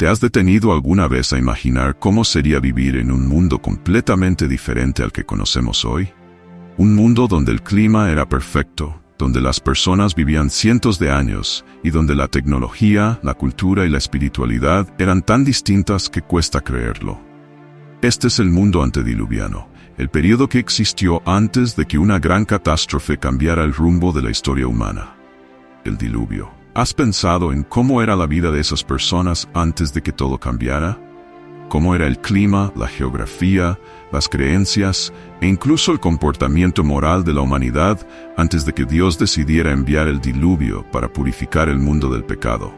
¿Te has detenido alguna vez a imaginar cómo sería vivir en un mundo completamente diferente al que conocemos hoy? Un mundo donde el clima era perfecto, donde las personas vivían cientos de años y donde la tecnología, la cultura y la espiritualidad eran tan distintas que cuesta creerlo. Este es el mundo antediluviano, el periodo que existió antes de que una gran catástrofe cambiara el rumbo de la historia humana. El diluvio. ¿Has pensado en cómo era la vida de esas personas antes de que todo cambiara? ¿Cómo era el clima, la geografía, las creencias e incluso el comportamiento moral de la humanidad antes de que Dios decidiera enviar el diluvio para purificar el mundo del pecado?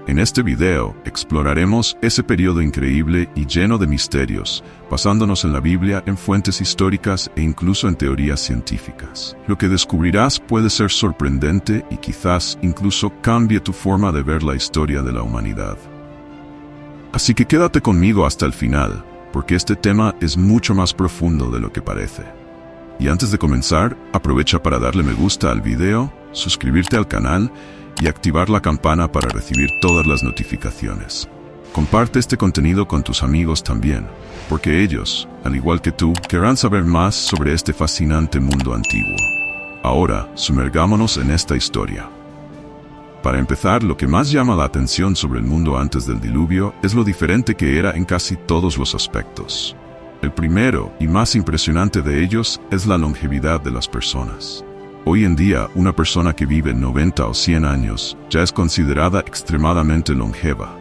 En este video exploraremos ese periodo increíble y lleno de misterios, basándonos en la Biblia, en fuentes históricas e incluso en teorías científicas. Lo que descubrirás puede ser sorprendente y quizás incluso cambie tu forma de ver la historia de la humanidad. Así que quédate conmigo hasta el final, porque este tema es mucho más profundo de lo que parece. Y antes de comenzar, aprovecha para darle me gusta al video, suscribirte al canal y activar la campana para recibir todas las notificaciones. Comparte este contenido con tus amigos también, porque ellos, al igual que tú, querrán saber más sobre este fascinante mundo antiguo. Ahora, sumergámonos en esta historia. Para empezar, lo que más llama la atención sobre el mundo antes del diluvio es lo diferente que era en casi todos los aspectos. El primero y más impresionante de ellos es la longevidad de las personas. Hoy en día, una persona que vive 90 o 100 años ya es considerada extremadamente longeva.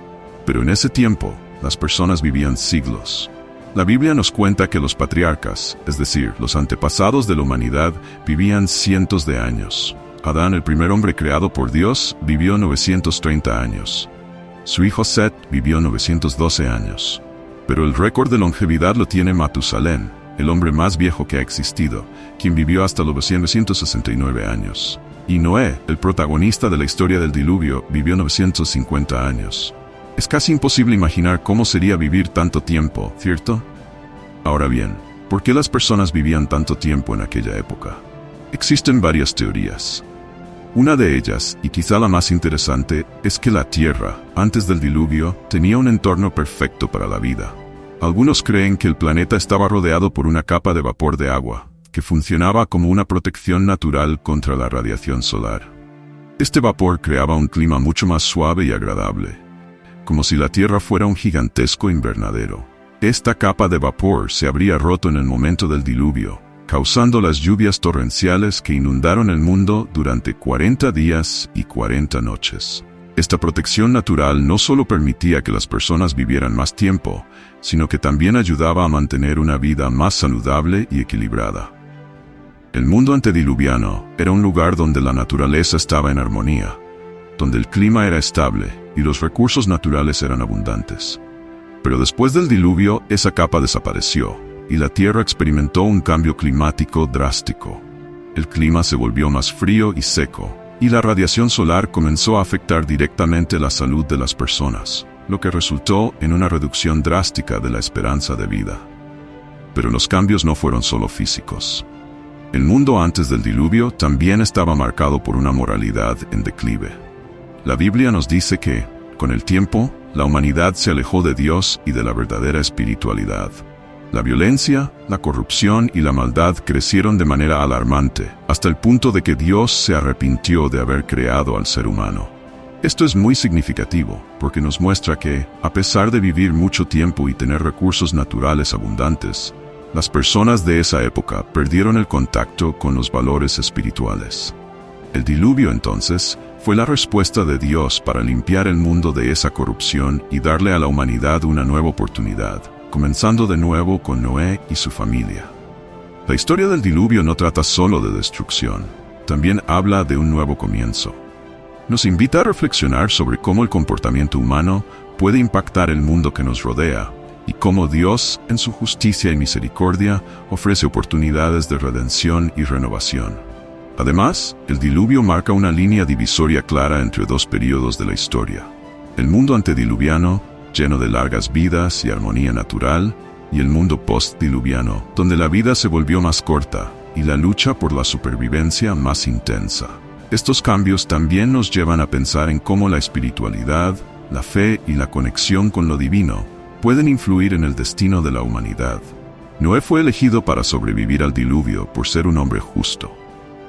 Pero en ese tiempo, las personas vivían siglos. La Biblia nos cuenta que los patriarcas, es decir, los antepasados de la humanidad, vivían cientos de años. Adán, el primer hombre creado por Dios, vivió 930 años. Su hijo Set vivió 912 años. Pero el récord de longevidad lo tiene Matusalén, el hombre más viejo que ha existido, quien vivió hasta los 969 años. Y Noé, el protagonista de la historia del diluvio, vivió 950 años. Es casi imposible imaginar cómo sería vivir tanto tiempo, ¿cierto? Ahora bien, ¿por qué las personas vivían tanto tiempo en aquella época? Existen varias teorías. Una de ellas, y quizá la más interesante, es que la Tierra, antes del diluvio, tenía un entorno perfecto para la vida. Algunos creen que el planeta estaba rodeado por una capa de vapor de agua, que funcionaba como una protección natural contra la radiación solar. Este vapor creaba un clima mucho más suave y agradable, como si la Tierra fuera un gigantesco invernadero. Esta capa de vapor se habría roto en el momento del diluvio, causando las lluvias torrenciales que inundaron el mundo durante 40 días y 40 noches. Esta protección natural no solo permitía que las personas vivieran más tiempo, sino que también ayudaba a mantener una vida más saludable y equilibrada. El mundo antediluviano era un lugar donde la naturaleza estaba en armonía, donde el clima era estable y los recursos naturales eran abundantes. Pero después del diluvio, esa capa desapareció, y la Tierra experimentó un cambio climático drástico. El clima se volvió más frío y seco, y la radiación solar comenzó a afectar directamente la salud de las personas, lo que resultó en una reducción drástica de la esperanza de vida. Pero los cambios no fueron solo físicos. El mundo antes del diluvio también estaba marcado por una moralidad en declive. La Biblia nos dice que, con el tiempo, la humanidad se alejó de Dios y de la verdadera espiritualidad. La violencia, la corrupción y la maldad crecieron de manera alarmante, hasta el punto de que Dios se arrepintió de haber creado al ser humano. Esto es muy significativo, porque nos muestra que, a pesar de vivir mucho tiempo y tener recursos naturales abundantes, las personas de esa época perdieron el contacto con los valores espirituales. El diluvio, entonces, fue la respuesta de Dios para limpiar el mundo de esa corrupción y darle a la humanidad una nueva oportunidad, comenzando de nuevo con Noé y su familia. La historia del diluvio no trata solo de destrucción, también habla de un nuevo comienzo. Nos invita a reflexionar sobre cómo el comportamiento humano puede impactar el mundo que nos rodea, y cómo Dios, en su justicia y misericordia, ofrece oportunidades de redención y renovación. Además, el diluvio marca una línea divisoria clara entre dos periodos de la historia: el mundo antediluviano, lleno de largas vidas y armonía natural, y el mundo postdiluviano, donde la vida se volvió más corta y la lucha por la supervivencia más intensa. Estos cambios también nos llevan a pensar en cómo la espiritualidad, la fe y la conexión con lo divino pueden influir en el destino de la humanidad. Noé fue elegido para sobrevivir al diluvio por ser un hombre justo,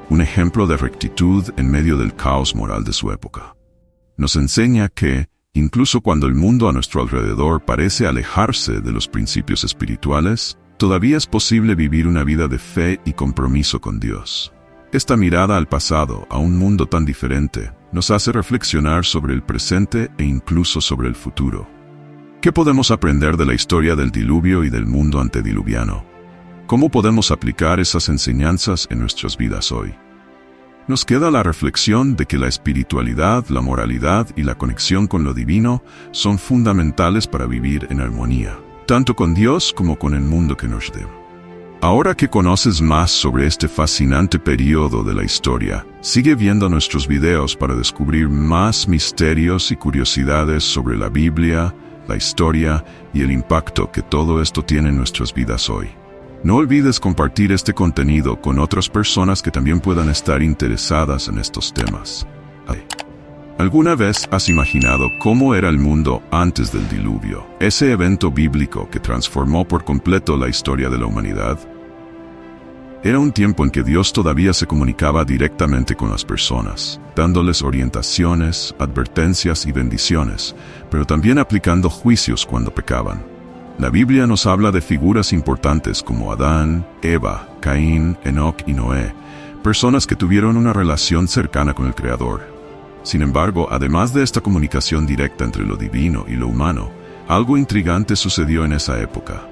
un ejemplo de rectitud en medio del caos moral de su época. Nos enseña que, incluso cuando el mundo a nuestro alrededor parece alejarse de los principios espirituales, todavía es posible vivir una vida de fe y compromiso con Dios. Esta mirada al pasado, a un mundo tan diferente, nos hace reflexionar sobre el presente e incluso sobre el futuro. ¿Qué podemos aprender de la historia del diluvio y del mundo antediluviano? ¿Cómo podemos aplicar esas enseñanzas en nuestras vidas hoy? Nos queda la reflexión de que la espiritualidad, la moralidad y la conexión con lo divino son fundamentales para vivir en armonía, tanto con Dios como con el mundo que nos rodea. Ahora que conoces más sobre este fascinante periodo de la historia, sigue viendo nuestros videos para descubrir más misterios y curiosidades sobre la Biblia, la historia y el impacto que todo esto tiene en nuestras vidas hoy. No olvides compartir este contenido con otras personas que también puedan estar interesadas en estos temas. ¿Alguna vez has imaginado cómo era el mundo antes del diluvio, ese evento bíblico que transformó por completo la historia de la humanidad? Era un tiempo en que Dios todavía se comunicaba directamente con las personas, dándoles orientaciones, advertencias y bendiciones, pero también aplicando juicios cuando pecaban. La Biblia nos habla de figuras importantes como Adán, Eva, Caín, Enoc y Noé, personas que tuvieron una relación cercana con el Creador. Sin embargo, además de esta comunicación directa entre lo divino y lo humano, algo intrigante sucedió en esa época.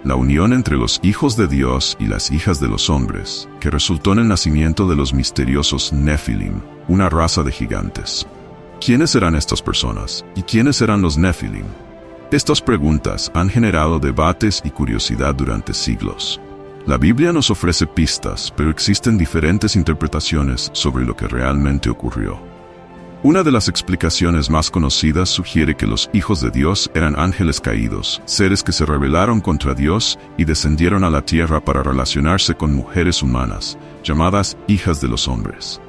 La unión entre los hijos de Dios y las hijas de los hombres, que resultó en el nacimiento de los misteriosos Nefilim, una raza de gigantes. ¿Quiénes eran estas personas? ¿Y quiénes eran los Nefilim? Estas preguntas han generado debates y curiosidad durante siglos. La Biblia nos ofrece pistas, pero existen diferentes interpretaciones sobre lo que realmente ocurrió. Una de las explicaciones más conocidas sugiere que los hijos de Dios eran ángeles caídos, seres que se rebelaron contra Dios y descendieron a la tierra para relacionarse con mujeres humanas, llamadas hijas de los hombres.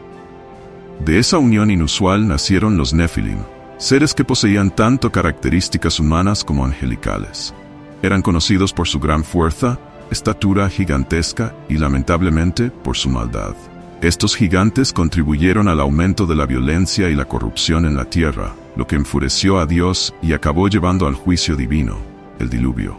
De esa unión inusual nacieron los Nefilim, seres que poseían tanto características humanas como angelicales. Eran conocidos por su gran fuerza, estatura gigantesca y lamentablemente por su maldad. Estos gigantes contribuyeron al aumento de la violencia y la corrupción en la tierra, lo que enfureció a Dios y acabó llevando al juicio divino, el diluvio.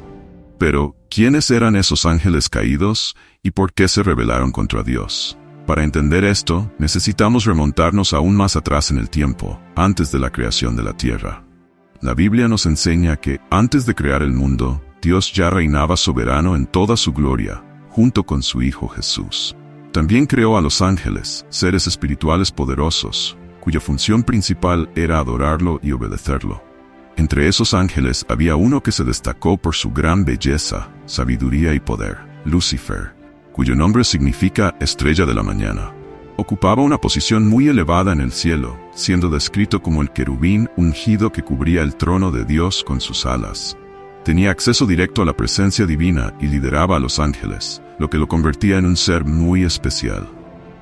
Pero, ¿quiénes eran esos ángeles caídos y por qué se rebelaron contra Dios? Para entender esto, necesitamos remontarnos aún más atrás en el tiempo, antes de la creación de la tierra. La Biblia nos enseña que, antes de crear el mundo, Dios ya reinaba soberano en toda su gloria, junto con su Hijo Jesús. También creó a los ángeles, seres espirituales poderosos, cuya función principal era adorarlo y obedecerlo. Entre esos ángeles había uno que se destacó por su gran belleza, sabiduría y poder, Lucifer, cuyo nombre significa estrella de la mañana. Ocupaba una posición muy elevada en el cielo, siendo descrito como el querubín ungido que cubría el trono de Dios con sus alas. Tenía acceso directo a la presencia divina y lideraba a los ángeles, lo que lo convertía en un ser muy especial.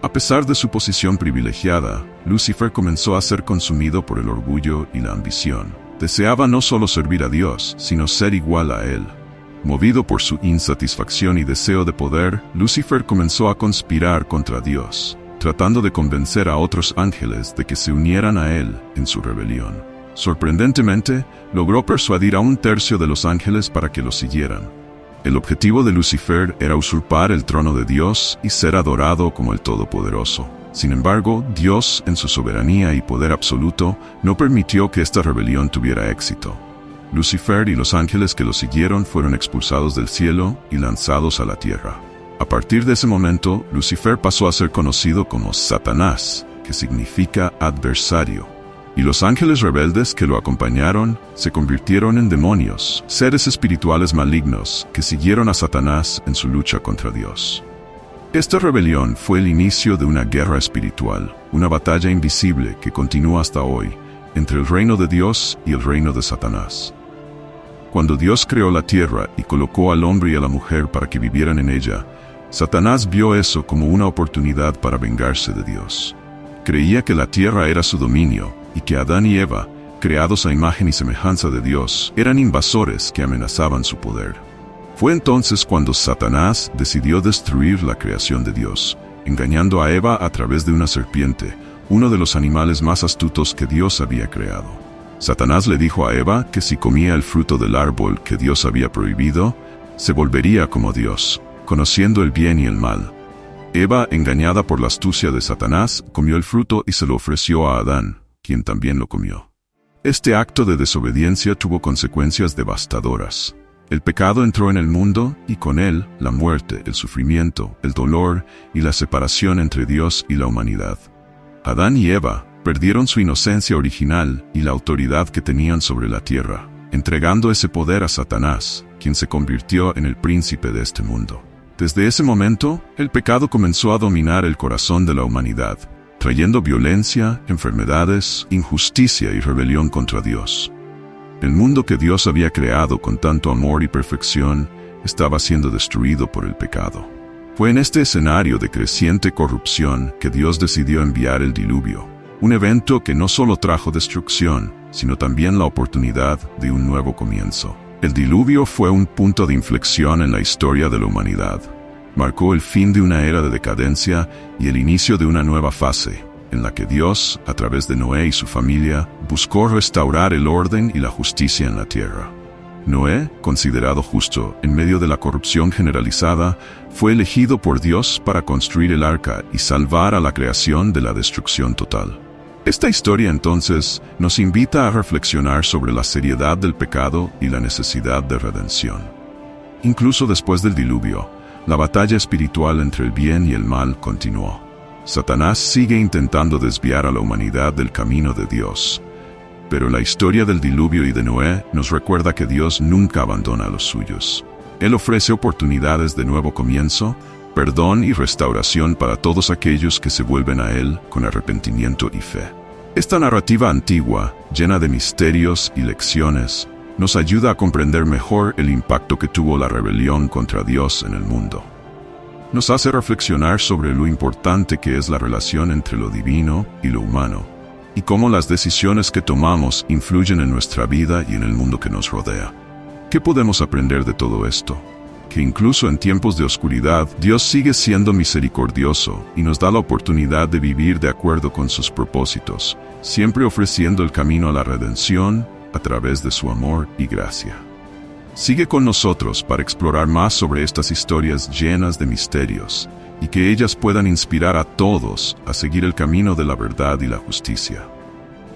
A pesar de su posición privilegiada, Lucifer comenzó a ser consumido por el orgullo y la ambición. Deseaba no solo servir a Dios, sino ser igual a Él. Movido por su insatisfacción y deseo de poder, Lucifer comenzó a conspirar contra Dios, tratando de convencer a otros ángeles de que se unieran a Él en su rebelión. Sorprendentemente, logró persuadir a 1/3 de los ángeles para que lo siguieran. El objetivo de Lucifer era usurpar el trono de Dios y ser adorado como el Todopoderoso. Sin embargo, Dios, en su soberanía y poder absoluto, no permitió que esta rebelión tuviera éxito. Lucifer y los ángeles que lo siguieron fueron expulsados del cielo y lanzados a la tierra. A partir de ese momento, Lucifer pasó a ser conocido como Satanás, que significa adversario. Y los ángeles rebeldes que lo acompañaron se convirtieron en demonios, seres espirituales malignos que siguieron a Satanás en su lucha contra Dios. Esta rebelión fue el inicio de una guerra espiritual, una batalla invisible que continúa hasta hoy, entre el reino de Dios y el reino de Satanás. Cuando Dios creó la tierra y colocó al hombre y a la mujer para que vivieran en ella, Satanás vio eso como una oportunidad para vengarse de Dios. Creía que la tierra era su dominio, y que Adán y Eva, creados a imagen y semejanza de Dios, eran invasores que amenazaban su poder. Fue entonces cuando Satanás decidió destruir la creación de Dios, engañando a Eva a través de una serpiente, uno de los animales más astutos que Dios había creado. Satanás le dijo a Eva que si comía el fruto del árbol que Dios había prohibido, se volvería como Dios, conociendo el bien y el mal. Eva, engañada por la astucia de Satanás, comió el fruto y se lo ofreció a Adán, quien también lo comió. Este acto de desobediencia tuvo consecuencias devastadoras. El pecado entró en el mundo y con él la muerte, el sufrimiento, el dolor y la separación entre Dios y la humanidad. Adán y Eva perdieron su inocencia original y la autoridad que tenían sobre la tierra, entregando ese poder a Satanás, quien se convirtió en el príncipe de este mundo. Desde ese momento, el pecado comenzó a dominar el corazón de la humanidad, trayendo violencia, enfermedades, injusticia y rebelión contra Dios. El mundo que Dios había creado con tanto amor y perfección estaba siendo destruido por el pecado. Fue en este escenario de creciente corrupción que Dios decidió enviar el diluvio, un evento que no solo trajo destrucción, sino también la oportunidad de un nuevo comienzo. El diluvio fue un punto de inflexión en la historia de la humanidad. Marcó el fin de una era de decadencia y el inicio de una nueva fase, en la que Dios, a través de Noé y su familia, buscó restaurar el orden y la justicia en la tierra. Noé, considerado justo en medio de la corrupción generalizada, fue elegido por Dios para construir el arca y salvar a la creación de la destrucción total. Esta historia entonces nos invita a reflexionar sobre la seriedad del pecado y la necesidad de redención. Incluso después del diluvio, la batalla espiritual entre el bien y el mal continuó. Satanás sigue intentando desviar a la humanidad del camino de Dios. Pero la historia del diluvio y de Noé nos recuerda que Dios nunca abandona a los suyos. Él ofrece oportunidades de nuevo comienzo, perdón y restauración para todos aquellos que se vuelven a Él con arrepentimiento y fe. Esta narrativa antigua, llena de misterios y lecciones, nos ayuda a comprender mejor el impacto que tuvo la rebelión contra Dios en el mundo. Nos hace reflexionar sobre lo importante que es la relación entre lo divino y lo humano, y cómo las decisiones que tomamos influyen en nuestra vida y en el mundo que nos rodea. ¿Qué podemos aprender de todo esto? Que incluso en tiempos de oscuridad, Dios sigue siendo misericordioso y nos da la oportunidad de vivir de acuerdo con sus propósitos, siempre ofreciendo el camino a la redención a través de su amor y gracia. Sigue con nosotros para explorar más sobre estas historias llenas de misterios y que ellas puedan inspirar a todos a seguir el camino de la verdad y la justicia.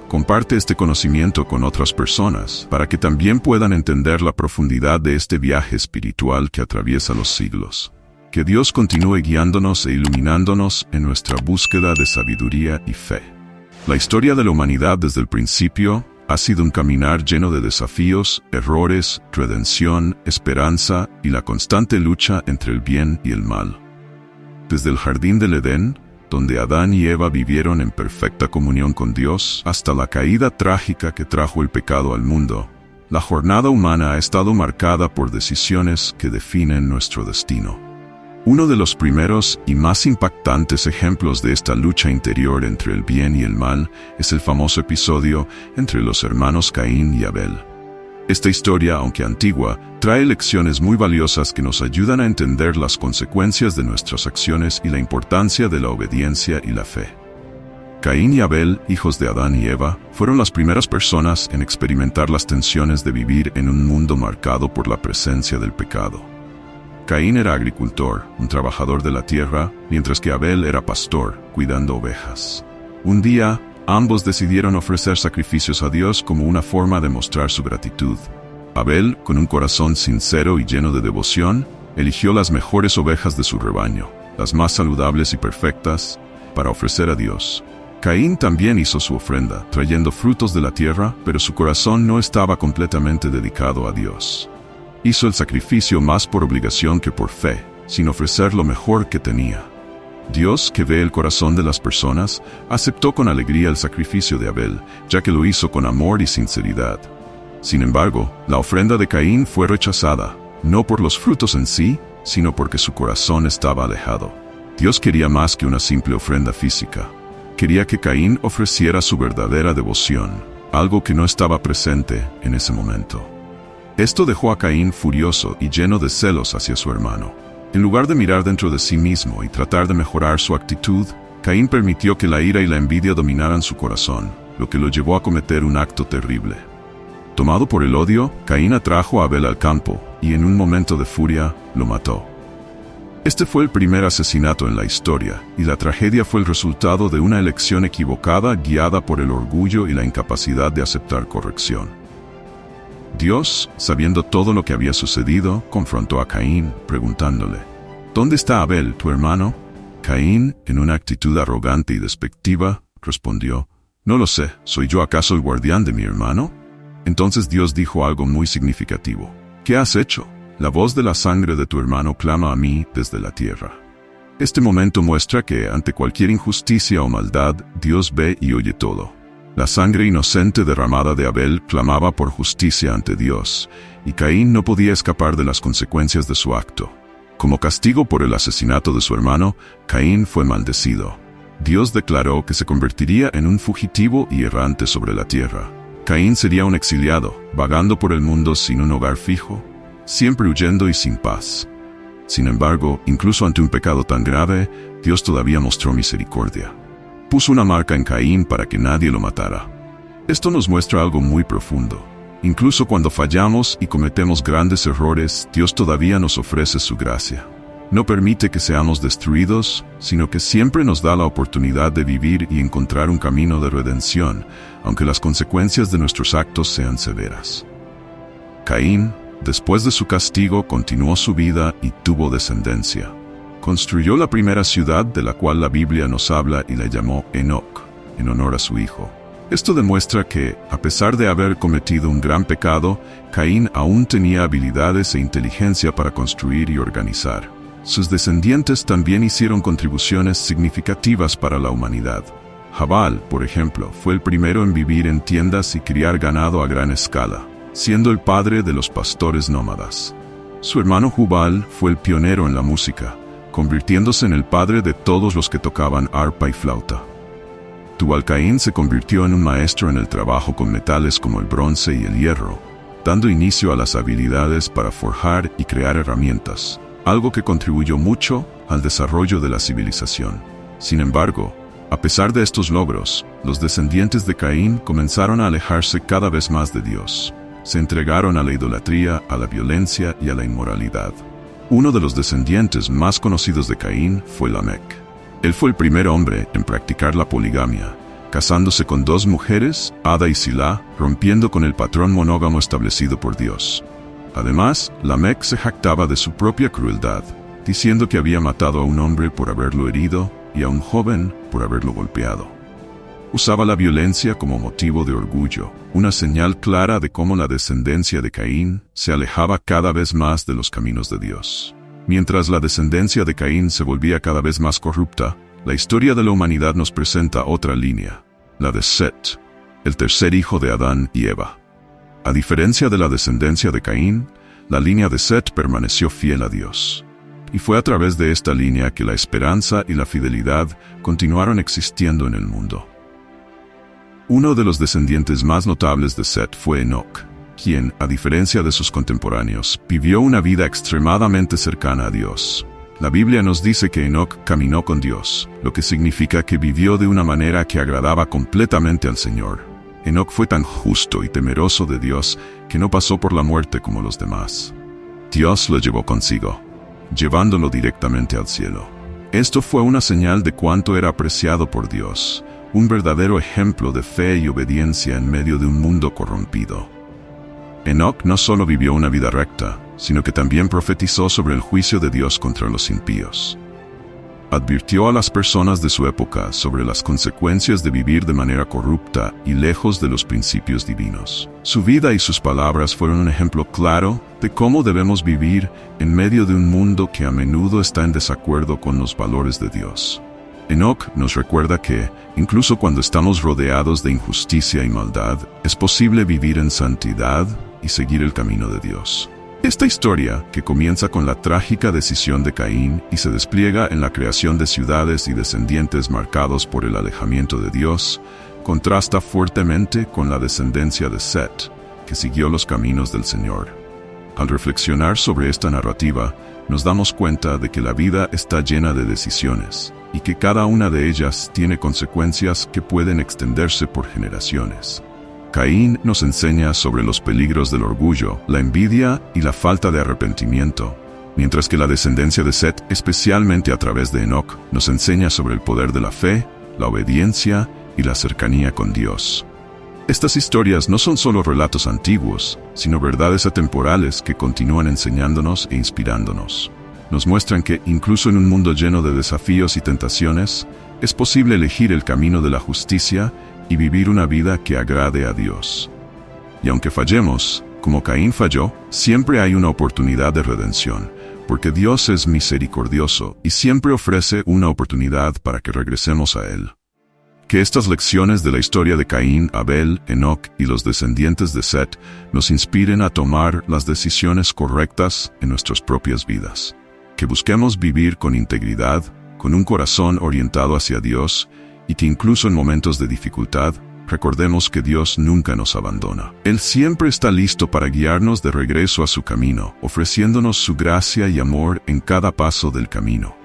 Comparte este conocimiento con otras personas para que también puedan entender la profundidad de este viaje espiritual que atraviesa los siglos. Que Dios continúe guiándonos e iluminándonos en nuestra búsqueda de sabiduría y fe. La historia de la humanidad desde el principio ha sido un caminar lleno de desafíos, errores, redención, esperanza y la constante lucha entre el bien y el mal. Desde el jardín del Edén, donde Adán y Eva vivieron en perfecta comunión con Dios, hasta la caída trágica que trajo el pecado al mundo, la jornada humana ha estado marcada por decisiones que definen nuestro destino. Uno de los primeros y más impactantes ejemplos de esta lucha interior entre el bien y el mal es el famoso episodio entre los hermanos Caín y Abel. Esta historia, aunque antigua, trae lecciones muy valiosas que nos ayudan a entender las consecuencias de nuestras acciones y la importancia de la obediencia y la fe. Caín y Abel, hijos de Adán y Eva, fueron las primeras personas en experimentar las tensiones de vivir en un mundo marcado por la presencia del pecado. Caín era agricultor, un trabajador de la tierra, mientras que Abel era pastor, cuidando ovejas. Un día, ambos decidieron ofrecer sacrificios a Dios como una forma de mostrar su gratitud. Abel, con un corazón sincero y lleno de devoción, eligió las mejores ovejas de su rebaño, las más saludables y perfectas, para ofrecer a Dios. Caín también hizo su ofrenda, trayendo frutos de la tierra, pero su corazón no estaba completamente dedicado a Dios. Hizo el sacrificio más por obligación que por fe, sin ofrecer lo mejor que tenía. Dios, que ve el corazón de las personas, aceptó con alegría el sacrificio de Abel, ya que lo hizo con amor y sinceridad. Sin embargo, la ofrenda de Caín fue rechazada, no por los frutos en sí, sino porque su corazón estaba alejado. Dios quería más que una simple ofrenda física. Quería que Caín ofreciera su verdadera devoción, algo que no estaba presente en ese momento. Esto dejó a Caín furioso y lleno de celos hacia su hermano. En lugar de mirar dentro de sí mismo y tratar de mejorar su actitud, Caín permitió que la ira y la envidia dominaran su corazón, lo que lo llevó a cometer un acto terrible. Tomado por el odio, Caín atrajo a Abel al campo y en un momento de furia lo mató. Este fue el primer asesinato en la historia, y la tragedia fue el resultado de una elección equivocada guiada por el orgullo y la incapacidad de aceptar corrección. Dios, sabiendo todo lo que había sucedido, confrontó a Caín, preguntándole: ¿Dónde está Abel, tu hermano? Caín, en una actitud arrogante y despectiva, respondió: No lo sé, ¿soy yo acaso el guardián de mi hermano? Entonces Dios dijo algo muy significativo: ¿Qué has hecho? La voz de la sangre de tu hermano clama a mí desde la tierra. Este momento muestra que, ante cualquier injusticia o maldad, Dios ve y oye todo. La sangre inocente derramada de Abel clamaba por justicia ante Dios, y Caín no podía escapar de las consecuencias de su acto. Como castigo por el asesinato de su hermano, Caín fue maldecido. Dios declaró que se convertiría en un fugitivo y errante sobre la tierra. Caín sería un exiliado, vagando por el mundo sin un hogar fijo, siempre huyendo y sin paz. Sin embargo, incluso ante un pecado tan grave, Dios todavía mostró misericordia. Puso una marca en Caín para que nadie lo matara. Esto nos muestra algo muy profundo. Incluso cuando fallamos y cometemos grandes errores, Dios todavía nos ofrece su gracia. No permite que seamos destruidos, sino que siempre nos da la oportunidad de vivir y encontrar un camino de redención, aunque las consecuencias de nuestros actos sean severas. Caín, después de su castigo, continuó su vida y tuvo descendencia. Construyó la primera ciudad de la cual la Biblia nos habla y la llamó Enoc, en honor a su hijo. Esto demuestra que, a pesar de haber cometido un gran pecado, Caín aún tenía habilidades e inteligencia para construir y organizar. Sus descendientes también hicieron contribuciones significativas para la humanidad. Jabal, por ejemplo, fue el primero en vivir en tiendas y criar ganado a gran escala, siendo el padre de los pastores nómadas. Su hermano Jubal fue el pionero en la música, convirtiéndose en el padre de todos los que tocaban arpa y flauta. Tubal-Caín se convirtió en un maestro en el trabajo con metales como el bronce y el hierro, dando inicio a las habilidades para forjar y crear herramientas, algo que contribuyó mucho al desarrollo de la civilización. Sin embargo, a pesar de estos logros, los descendientes de Caín comenzaron a alejarse cada vez más de Dios. Se entregaron a la idolatría, a la violencia y a la inmoralidad. Uno de los descendientes más conocidos de Caín fue Lamec. Él fue el primer hombre en practicar la poligamia, casándose con 2 mujeres, Ada y Silá, rompiendo con el patrón monógamo establecido por Dios. Además, Lamec se jactaba de su propia crueldad, diciendo que había matado a un hombre por haberlo herido y a un joven por haberlo golpeado. Usaba la violencia como motivo de orgullo, una señal clara de cómo la descendencia de Caín se alejaba cada vez más de los caminos de Dios. Mientras la descendencia de Caín se volvía cada vez más corrupta, la historia de la humanidad nos presenta otra línea, la de Set, el tercer hijo de Adán y Eva. A diferencia de la descendencia de Caín, la línea de Set permaneció fiel a Dios. Y fue a través de esta línea que la esperanza y la fidelidad continuaron existiendo en el mundo. Uno de los descendientes más notables de Set fue Enoc, quien, a diferencia de sus contemporáneos, vivió una vida extremadamente cercana a Dios. La Biblia nos dice que Enoc caminó con Dios, lo que significa que vivió de una manera que agradaba completamente al Señor. Enoc fue tan justo y temeroso de Dios que no pasó por la muerte como los demás. Dios lo llevó consigo, llevándolo directamente al cielo. Esto fue una señal de cuánto era apreciado por Dios, un verdadero ejemplo de fe y obediencia en medio de un mundo corrompido. Enoc no solo vivió una vida recta, sino que también profetizó sobre el juicio de Dios contra los impíos. Advirtió a las personas de su época sobre las consecuencias de vivir de manera corrupta y lejos de los principios divinos. Su vida y sus palabras fueron un ejemplo claro de cómo debemos vivir en medio de un mundo que a menudo está en desacuerdo con los valores de Dios. Enoc nos recuerda que, incluso cuando estamos rodeados de injusticia y maldad, es posible vivir en santidad y seguir el camino de Dios. Esta historia, que comienza con la trágica decisión de Caín y se despliega en la creación de ciudades y descendientes marcados por el alejamiento de Dios, contrasta fuertemente con la descendencia de Set, que siguió los caminos del Señor. Al reflexionar sobre esta narrativa, nos damos cuenta de que la vida está llena de decisiones, y que cada una de ellas tiene consecuencias que pueden extenderse por generaciones. Caín nos enseña sobre los peligros del orgullo, la envidia y la falta de arrepentimiento, mientras que la descendencia de Set, especialmente a través de Enoc, nos enseña sobre el poder de la fe, la obediencia y la cercanía con Dios. Estas historias no son solo relatos antiguos, sino verdades atemporales que continúan enseñándonos e inspirándonos. Nos muestran que, incluso en un mundo lleno de desafíos y tentaciones, es posible elegir el camino de la justicia y vivir una vida que agrade a Dios. Y aunque fallemos, como Caín falló, siempre hay una oportunidad de redención, porque Dios es misericordioso y siempre ofrece una oportunidad para que regresemos a Él. Que estas lecciones de la historia de Caín, Abel, Enoc y los descendientes de Set nos inspiren a tomar las decisiones correctas en nuestras propias vidas. Que busquemos vivir con integridad, con un corazón orientado hacia Dios, y que incluso en momentos de dificultad, recordemos que Dios nunca nos abandona. Él siempre está listo para guiarnos de regreso a su camino, ofreciéndonos su gracia y amor en cada paso del camino.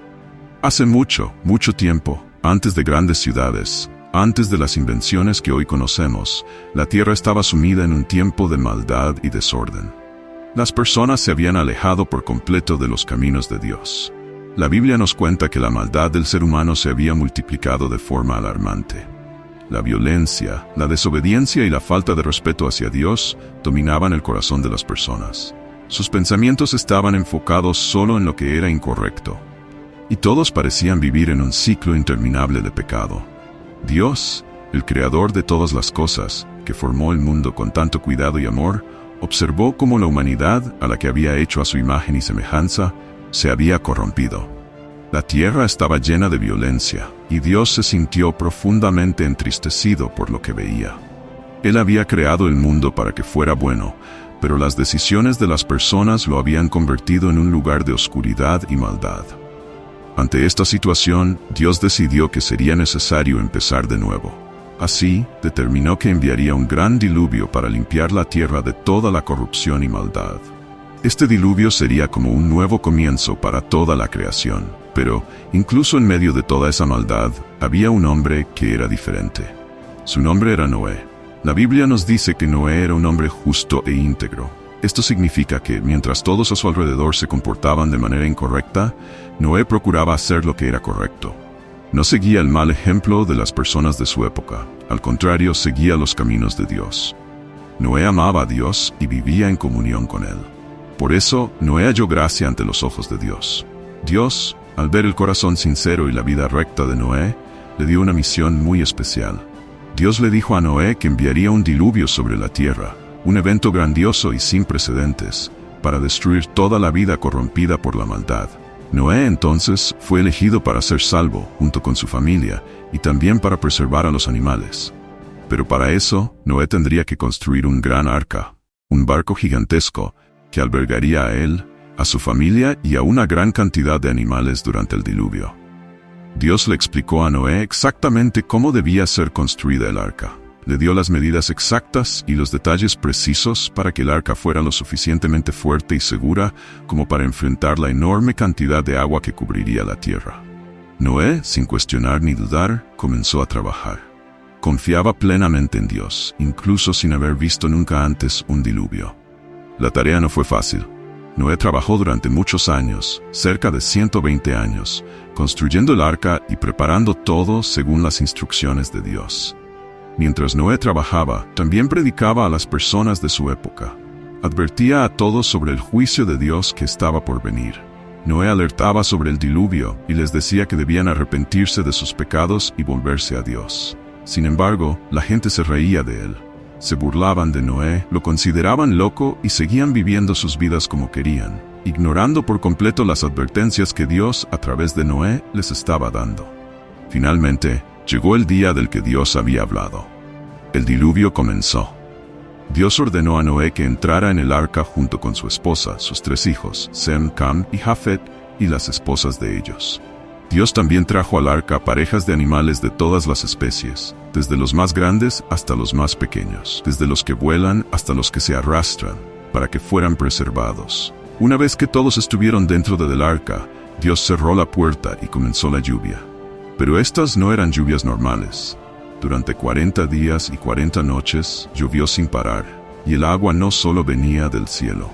Hace mucho, mucho tiempo, antes de grandes ciudades, antes de las invenciones que hoy conocemos, la tierra estaba sumida en un tiempo de maldad y desorden. Las personas se habían alejado por completo de los caminos de Dios. La Biblia nos cuenta que la maldad del ser humano se había multiplicado de forma alarmante. La violencia, la desobediencia y la falta de respeto hacia Dios dominaban el corazón de las personas. Sus pensamientos estaban enfocados solo en lo que era incorrecto. Y todos parecían vivir en un ciclo interminable de pecado. Dios, el creador de todas las cosas, que formó el mundo con tanto cuidado y amor, observó cómo la humanidad, a la que había hecho a su imagen y semejanza, se había corrompido. La tierra estaba llena de violencia, y Dios se sintió profundamente entristecido por lo que veía. Él había creado el mundo para que fuera bueno, pero las decisiones de las personas lo habían convertido en un lugar de oscuridad y maldad. Ante esta situación, Dios decidió que sería necesario empezar de nuevo. Así, determinó que enviaría un gran diluvio para limpiar la tierra de toda la corrupción y maldad. Este diluvio sería como un nuevo comienzo para toda la creación, pero, incluso en medio de toda esa maldad, había un hombre que era diferente. Su nombre era Noé. La Biblia nos dice que Noé era un hombre justo e íntegro. Esto significa que, mientras todos a su alrededor se comportaban de manera incorrecta, Noé procuraba hacer lo que era correcto. No seguía el mal ejemplo de las personas de su época, al contrario, seguía los caminos de Dios. Noé amaba a Dios y vivía en comunión con Él. Por eso, Noé halló gracia ante los ojos de Dios. Dios, al ver el corazón sincero y la vida recta de Noé, le dio una misión muy especial. Dios le dijo a Noé que enviaría un diluvio sobre la tierra, un evento grandioso y sin precedentes, para destruir toda la vida corrompida por la maldad. Noé entonces fue elegido para ser salvo, junto con su familia, y también para preservar a los animales. Pero para eso, Noé tendría que construir un gran arca, un barco gigantesco, que albergaría a él, a su familia y a una gran cantidad de animales durante el diluvio. Dios le explicó a Noé exactamente cómo debía ser construida el arca. Le dio las medidas exactas y los detalles precisos para que el arca fuera lo suficientemente fuerte y segura como para enfrentar la enorme cantidad de agua que cubriría la tierra. Noé, sin cuestionar ni dudar, comenzó a trabajar. Confiaba plenamente en Dios, incluso sin haber visto nunca antes un diluvio. La tarea no fue fácil. Noé trabajó durante muchos años, cerca de 120 años, construyendo el arca y preparando todo según las instrucciones de Dios. Mientras Noé trabajaba, también predicaba a las personas de su época. Advertía a todos sobre el juicio de Dios que estaba por venir. Noé alertaba sobre el diluvio y les decía que debían arrepentirse de sus pecados y volverse a Dios. Sin embargo, la gente se reía de él. Se burlaban de Noé, lo consideraban loco y seguían viviendo sus vidas como querían, ignorando por completo las advertencias que Dios, a través de Noé, les estaba dando. Finalmente, llegó el día del que Dios había hablado. El diluvio comenzó. Dios ordenó a Noé que entrara en el arca junto con su esposa, sus 3 hijos, Sem, Cam y Jafet, y las esposas de ellos. Dios también trajo al arca parejas de animales de todas las especies, desde los más grandes hasta los más pequeños, desde los que vuelan hasta los que se arrastran, para que fueran preservados. Una vez que todos estuvieron dentro del arca, Dios cerró la puerta y comenzó la lluvia. Pero estas no eran lluvias normales. Durante 40 días y 40 noches llovió sin parar, y el agua no solo venía del cielo.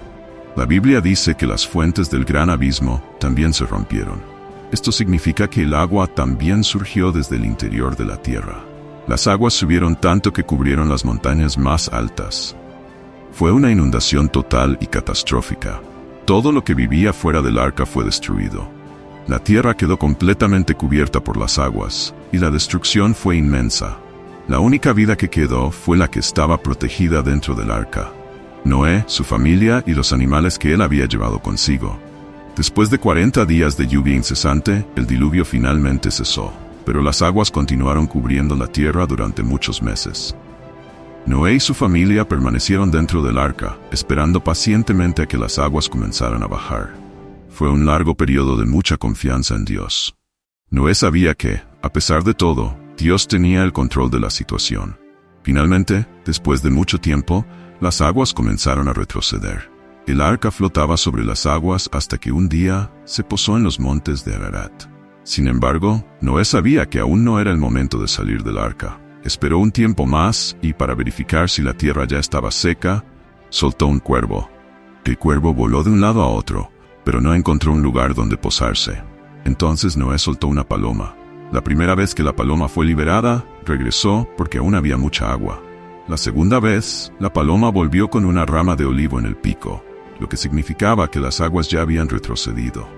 La Biblia dice que las fuentes del gran abismo también se rompieron. Esto significa que el agua también surgió desde el interior de la tierra. Las aguas subieron tanto que cubrieron las montañas más altas. Fue una inundación total y catastrófica. Todo lo que vivía fuera del arca fue destruido. La tierra quedó completamente cubierta por las aguas, y la destrucción fue inmensa. La única vida que quedó fue la que estaba protegida dentro del arca: Noé, su familia y los animales que él había llevado consigo. Después de 40 días de lluvia incesante, el diluvio finalmente cesó, pero las aguas continuaron cubriendo la tierra durante muchos meses. Noé y su familia permanecieron dentro del arca, esperando pacientemente a que las aguas comenzaran a bajar. Fue un largo periodo de mucha confianza en Dios. Noé sabía que, a pesar de todo, Dios tenía el control de la situación. Finalmente, después de mucho tiempo, las aguas comenzaron a retroceder. El arca flotaba sobre las aguas hasta que un día se posó en los montes de Ararat. Sin embargo, Noé sabía que aún no era el momento de salir del arca. Esperó un tiempo más y, para verificar si la tierra ya estaba seca, soltó un cuervo. El cuervo voló de un lado a otro, pero no encontró un lugar donde posarse. Entonces Noé soltó una paloma. La primera vez que la paloma fue liberada, regresó porque aún había mucha agua. La segunda vez, la paloma volvió con una rama de olivo en el pico, lo que significaba que las aguas ya habían retrocedido.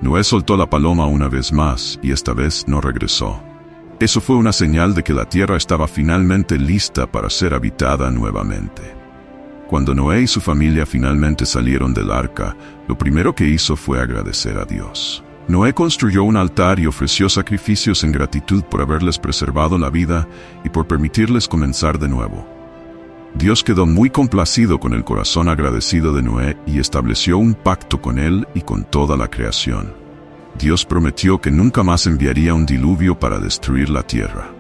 Noé soltó la paloma una vez más y esta vez no regresó. Eso fue una señal de que la tierra estaba finalmente lista para ser habitada nuevamente. Cuando Noé y su familia finalmente salieron del arca, lo primero que hizo fue agradecer a Dios. Noé construyó un altar y ofreció sacrificios en gratitud por haberles preservado la vida y por permitirles comenzar de nuevo. Dios quedó muy complacido con el corazón agradecido de Noé y estableció un pacto con él y con toda la creación. Dios prometió que nunca más enviaría un diluvio para destruir la tierra.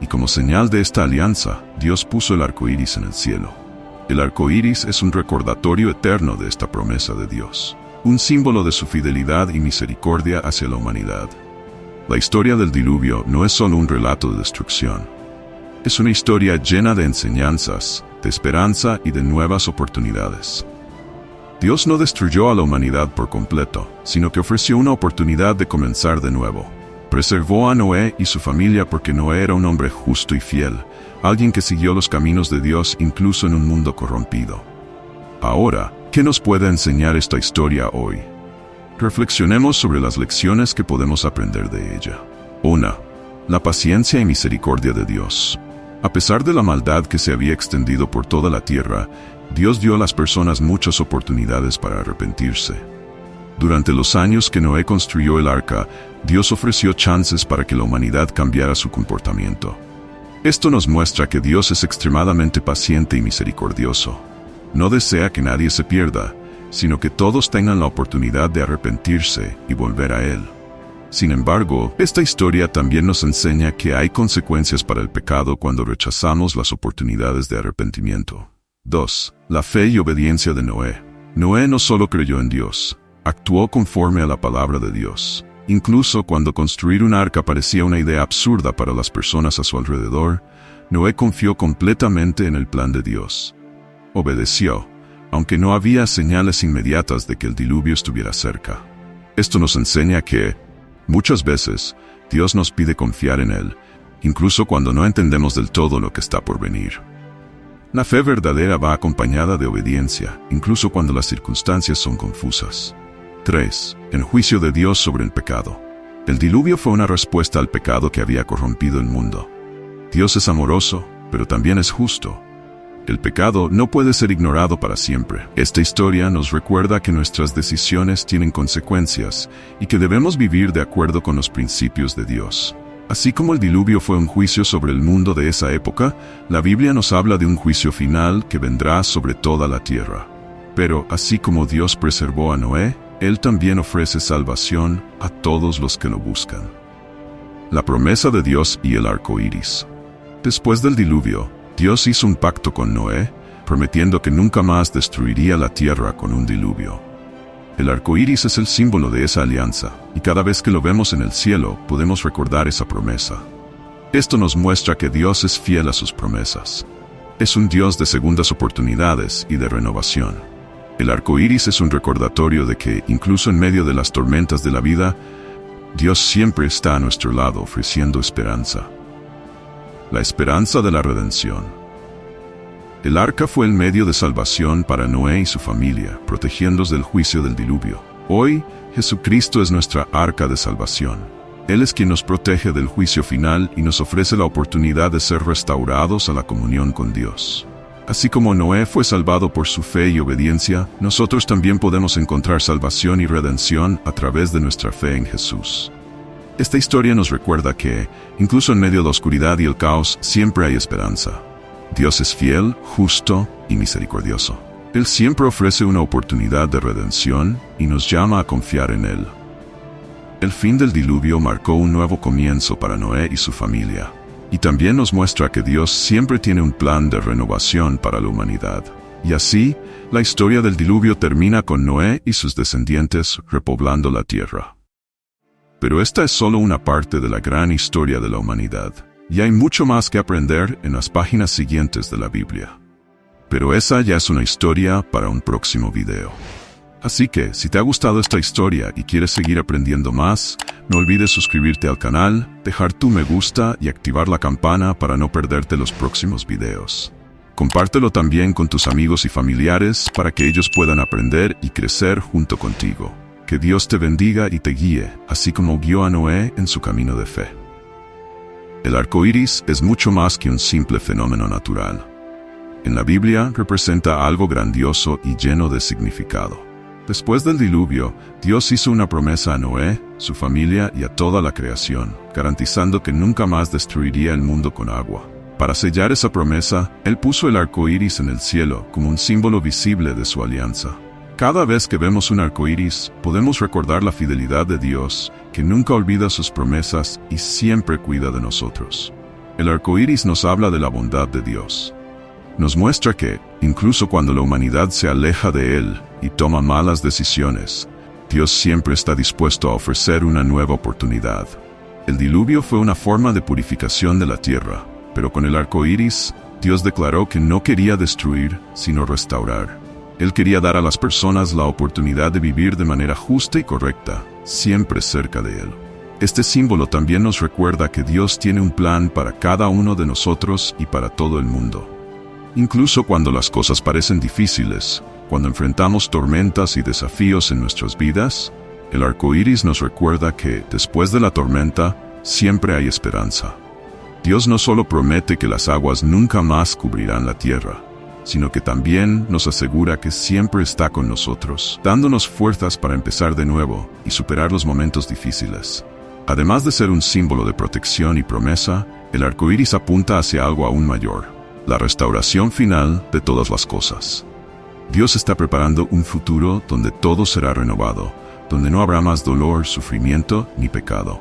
Y como señal de esta alianza, Dios puso el arco iris en el cielo. El arco iris es un recordatorio eterno de esta promesa de Dios, un símbolo de su fidelidad y misericordia hacia la humanidad. La historia del diluvio no es solo un relato de destrucción. Es una historia llena de enseñanzas, de esperanza y de nuevas oportunidades. Dios no destruyó a la humanidad por completo, sino que ofreció una oportunidad de comenzar de nuevo. Preservó a Noé y su familia porque Noé era un hombre justo y fiel, alguien que siguió los caminos de Dios incluso en un mundo corrompido. Ahora, ¿qué nos puede enseñar esta historia hoy? Reflexionemos sobre las lecciones que podemos aprender de ella. 1. La paciencia y misericordia de Dios. A pesar de la maldad que se había extendido por toda la tierra, Dios dio a las personas muchas oportunidades para arrepentirse. Durante los años que Noé construyó el arca, Dios ofreció chances para que la humanidad cambiara su comportamiento. Esto nos muestra que Dios es extremadamente paciente y misericordioso. No desea que nadie se pierda, sino que todos tengan la oportunidad de arrepentirse y volver a Él. Sin embargo, esta historia también nos enseña que hay consecuencias para el pecado cuando rechazamos las oportunidades de arrepentimiento. 2. La fe y obediencia de Noé. Noé no solo creyó en Dios, actuó conforme a la palabra de Dios. Incluso cuando construir un arca parecía una idea absurda para las personas a su alrededor, Noé confió completamente en el plan de Dios. Obedeció, aunque no había señales inmediatas de que el diluvio estuviera cerca. Esto nos enseña que, muchas veces, Dios nos pide confiar en Él, incluso cuando no entendemos del todo lo que está por venir. La fe verdadera va acompañada de obediencia, incluso cuando las circunstancias son confusas. 3. El juicio de Dios sobre el pecado. El diluvio fue una respuesta al pecado que había corrompido el mundo. Dios es amoroso, pero también es justo. El pecado no puede ser ignorado para siempre. Esta historia nos recuerda que nuestras decisiones tienen consecuencias y que debemos vivir de acuerdo con los principios de Dios. Así como el diluvio fue un juicio sobre el mundo de esa época, la Biblia nos habla de un juicio final que vendrá sobre toda la tierra. Pero así como Dios preservó a Noé, Él también ofrece salvación a todos los que lo buscan. La promesa de Dios y el arco iris. Después del diluvio, Dios hizo un pacto con Noé, prometiendo que nunca más destruiría la tierra con un diluvio. El arco iris es el símbolo de esa alianza, y cada vez que lo vemos en el cielo, podemos recordar esa promesa. Esto nos muestra que Dios es fiel a sus promesas. Es un Dios de segundas oportunidades y de renovación. El arco iris es un recordatorio de que, incluso en medio de las tormentas de la vida, Dios siempre está a nuestro lado ofreciendo esperanza. La esperanza de la redención. El arca fue el medio de salvación para Noé y su familia, protegiéndolos del juicio del diluvio. Hoy, Jesucristo es nuestra arca de salvación. Él es quien nos protege del juicio final y nos ofrece la oportunidad de ser restaurados a la comunión con Dios. Así como Noé fue salvado por su fe y obediencia, nosotros también podemos encontrar salvación y redención a través de nuestra fe en Jesús. Esta historia nos recuerda que, incluso en medio de la oscuridad y el caos, siempre hay esperanza. Dios es fiel, justo y misericordioso. Él siempre ofrece una oportunidad de redención y nos llama a confiar en Él. El fin del diluvio marcó un nuevo comienzo para Noé y su familia, y también nos muestra que Dios siempre tiene un plan de renovación para la humanidad. Y así, la historia del diluvio termina con Noé y sus descendientes repoblando la tierra. Pero esta es solo una parte de la gran historia de la humanidad, y hay mucho más que aprender en las páginas siguientes de la Biblia. Pero esa ya es una historia para un próximo video. Así que, si te ha gustado esta historia y quieres seguir aprendiendo más, no olvides suscribirte al canal, dejar tu me gusta y activar la campana para no perderte los próximos videos. Compártelo también con tus amigos y familiares para que ellos puedan aprender y crecer junto contigo. Que Dios te bendiga y te guíe, así como guió a Noé en su camino de fe. El arco iris es mucho más que un simple fenómeno natural. En la Biblia representa algo grandioso y lleno de significado. Después del diluvio, Dios hizo una promesa a Noé, su familia y a toda la creación, garantizando que nunca más destruiría el mundo con agua. Para sellar esa promesa, Él puso el arco iris en el cielo como un símbolo visible de su alianza. Cada vez que vemos un arco iris, podemos recordar la fidelidad de Dios, que nunca olvida sus promesas y siempre cuida de nosotros. El arco iris nos habla de la bondad de Dios. Nos muestra que, incluso cuando la humanidad se aleja de Él y toma malas decisiones, Dios siempre está dispuesto a ofrecer una nueva oportunidad. El diluvio fue una forma de purificación de la tierra, pero con el arco iris, Dios declaró que no quería destruir, sino restaurar. Él quería dar a las personas la oportunidad de vivir de manera justa y correcta, siempre cerca de Él. Este símbolo también nos recuerda que Dios tiene un plan para cada uno de nosotros y para todo el mundo. Incluso cuando las cosas parecen difíciles, cuando enfrentamos tormentas y desafíos en nuestras vidas, el arco iris nos recuerda que, después de la tormenta, siempre hay esperanza. Dios no solo promete que las aguas nunca más cubrirán la tierra, sino que también nos asegura que siempre está con nosotros, dándonos fuerzas para empezar de nuevo y superar los momentos difíciles. Además de ser un símbolo de protección y promesa, el arco iris apunta hacia algo aún mayor: la restauración final de todas las cosas. Dios está preparando un futuro donde todo será renovado, donde no habrá más dolor, sufrimiento ni pecado.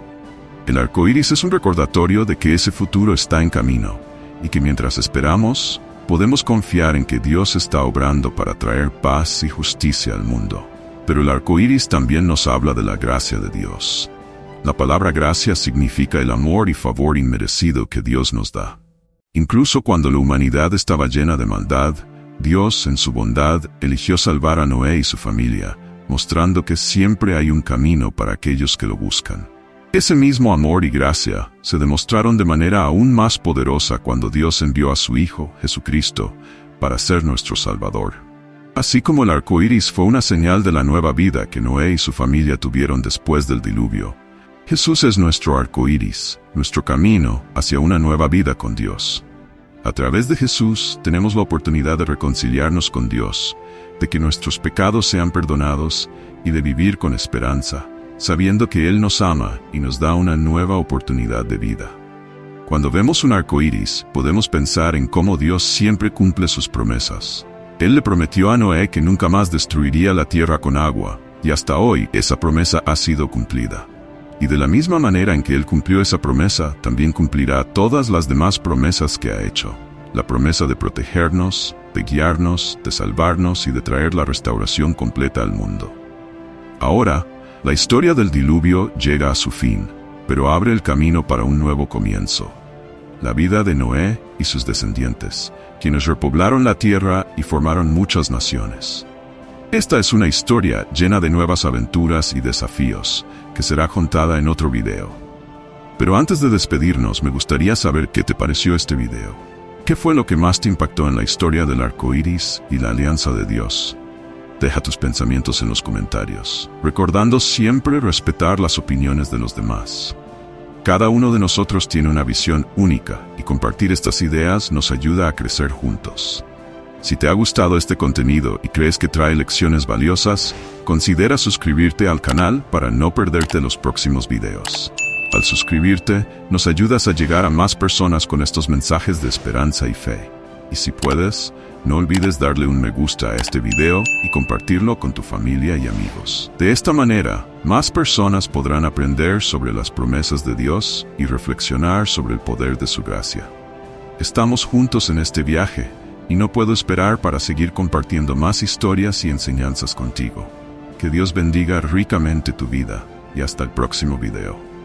El arco iris es un recordatorio de que ese futuro está en camino, y que mientras esperamos, podemos confiar en que Dios está obrando para traer paz y justicia al mundo. Pero el arco iris también nos habla de la gracia de Dios. La palabra gracia significa el amor y favor inmerecido que Dios nos da. Incluso cuando la humanidad estaba llena de maldad, Dios, en su bondad, eligió salvar a Noé y su familia, mostrando que siempre hay un camino para aquellos que lo buscan. Ese mismo amor y gracia se demostraron de manera aún más poderosa cuando Dios envió a su Hijo, Jesucristo, para ser nuestro Salvador. Así como el arco iris fue una señal de la nueva vida que Noé y su familia tuvieron después del diluvio, Jesús es nuestro arco iris, nuestro camino hacia una nueva vida con Dios. A través de Jesús tenemos la oportunidad de reconciliarnos con Dios, de que nuestros pecados sean perdonados y de vivir con esperanza, sabiendo que Él nos ama y nos da una nueva oportunidad de vida. Cuando vemos un arco iris, podemos pensar en cómo Dios siempre cumple sus promesas. Él le prometió a Noé que nunca más destruiría la tierra con agua, Y hasta hoy esa promesa ha sido cumplida. Y de la misma manera en que Él cumplió esa promesa, también cumplirá todas las demás promesas que ha hecho. La promesa de protegernos, de guiarnos, de salvarnos y de traer la restauración completa al mundo. Ahora, la historia del diluvio llega a su fin, pero abre el camino para un nuevo comienzo. La vida de Noé y sus descendientes, quienes repoblaron la tierra y formaron muchas naciones. Esta es una historia llena de nuevas aventuras y desafíos, que será contada en otro video. Pero antes de despedirnos, me gustaría saber qué te pareció este video. ¿Qué fue lo que más te impactó en la historia del arco iris y la alianza de Dios? Deja tus pensamientos en los comentarios, recordando siempre respetar las opiniones de los demás. Cada uno de nosotros tiene una visión única y compartir estas ideas nos ayuda a crecer juntos. Si te ha gustado este contenido y crees que trae lecciones valiosas, considera suscribirte al canal para no perderte los próximos videos. Al suscribirte, nos ayudas a llegar a más personas con estos mensajes de esperanza y fe. Y si puedes, no olvides darle un me gusta a este video y compartirlo con tu familia y amigos. De esta manera, más personas podrán aprender sobre las promesas de Dios y reflexionar sobre el poder de su gracia. Estamos juntos en este viaje, y no puedo esperar para seguir compartiendo más historias y enseñanzas contigo. Que Dios bendiga ricamente tu vida, y hasta el próximo video.